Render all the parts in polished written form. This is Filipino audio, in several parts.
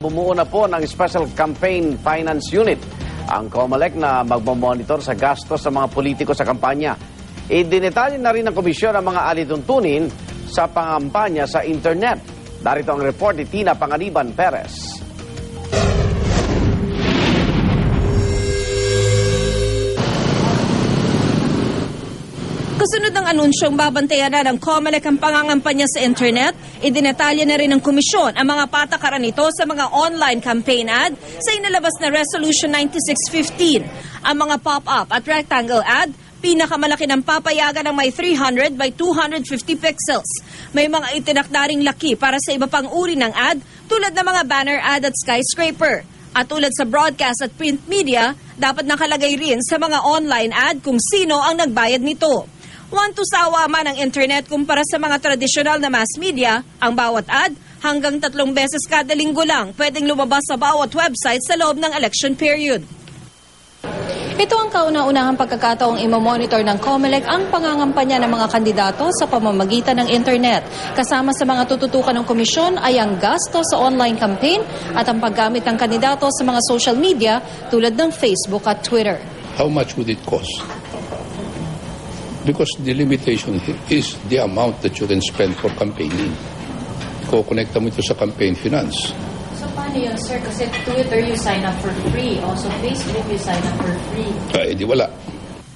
bumuo na po ng Special Campaign Finance Unit ang COMELEC na magmamonitor sa gastos sa mga politiko sa kampanya. Idinitalye na rin ng komisyon ang mga alituntunin sa pangampanya sa internet. Narito ang report ni Tina Panganiban Perez. Kasunod ng anunsyong babantayan na ng COMELEC ang pangangampanya sa internet, idinetalya na rin ng komisyon ang mga patakaran nito sa mga online campaign ad sa inalabas na Resolution 9615. Ang mga pop-up at rectangle ad, pinakamalaki ng papayagan ng may 300 by 250 pixels. May mga itinakdaring laki para sa iba pang uri ng ad tulad ng mga banner ad at skyscraper. At tulad sa broadcast at print media, dapat nakalagay rin sa mga online ad kung sino ang nagbayad nito. Wantusawa man ang internet kumpara sa mga tradisyonal na mass media, ang bawat ad hanggang 3 beses kada linggo lang pwedeng lumabas sa bawat website sa loob ng election period. Ito ang kauna-unahang pagkakataong imomonitor ng COMELEC ang pangangampanya ng mga kandidato sa pamamagitan ng internet. Kasama sa mga tututukan ng komisyon ay ang gasto sa online campaign at ang paggamit ng kandidato sa mga social media tulad ng Facebook at Twitter. How much would it cost? Because the limitation is the amount that you can spend for campaigning. Kukonekta mo ito sa campaign finance. So paano yun, sir? Kasi Twitter you sign up for free. Also Facebook you sign up for free. Di wala.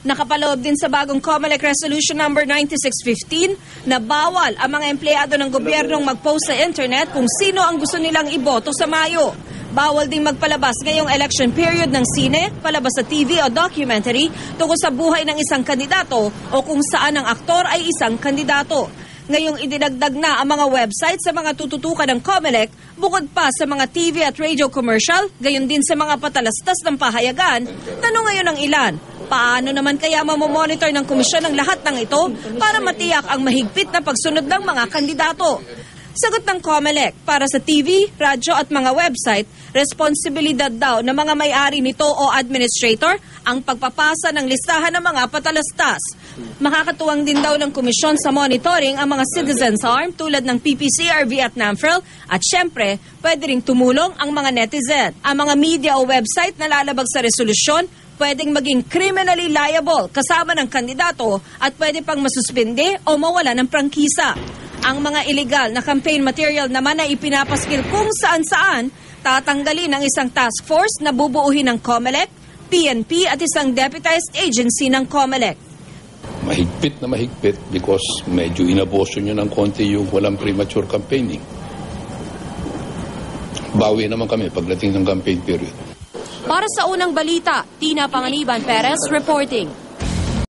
Nakapaloob din sa bagong COMELEC Resolution number 9615 na bawal ang mga empleyado ng gobyernong mag-post sa internet kung sino ang gusto nilang iboto sa Mayo. Bawal ding magpalabas ngayong election period ng sine, palabas sa TV o documentary tungkol sa buhay ng isang kandidato o kung saan ang aktor ay isang kandidato. Ngayong idinagdag na ang mga website sa mga tututukan ng COMELEC bukod pa sa mga TV at radio commercial, gayon din sa mga patalastas ng pahayagan. Tanong ngayon ng ilan, paano naman kaya mamomonitor ng komisyon ang lahat ng ito para matiyak ang mahigpit na pagsunod ng mga kandidato? Sagot ng COMELEC, para sa TV, radyo at mga website, responsibilidad daw ng mga may-ari nito o administrator ang pagpapasa ng listahan ng mga patalastas. Makakatuwang din daw ng komisyon sa monitoring ang mga citizens arm tulad ng PPCRV at NAMFREL at syempre, pwede ring tumulong ang mga netizen. Ang mga media o website na lalabag sa resolusyon pwedeng maging criminally liable kasama ng kandidato at pwede pang masuspinde o mawala ng prangkisa. Ang mga illegal na campaign material naman ay ipinapaskil kung saan-saan, tatanggalin ng isang task force na bubuuhin ng COMELEC, PNP at isang deputized agency ng COMELEC. Mahigpit na mahigpit because medyo inaboso nyo ng konti yung walang premature campaigning. Bawi naman kami pagdating ng campaign period. Para sa unang balita, Tina Panganiban Perez reporting.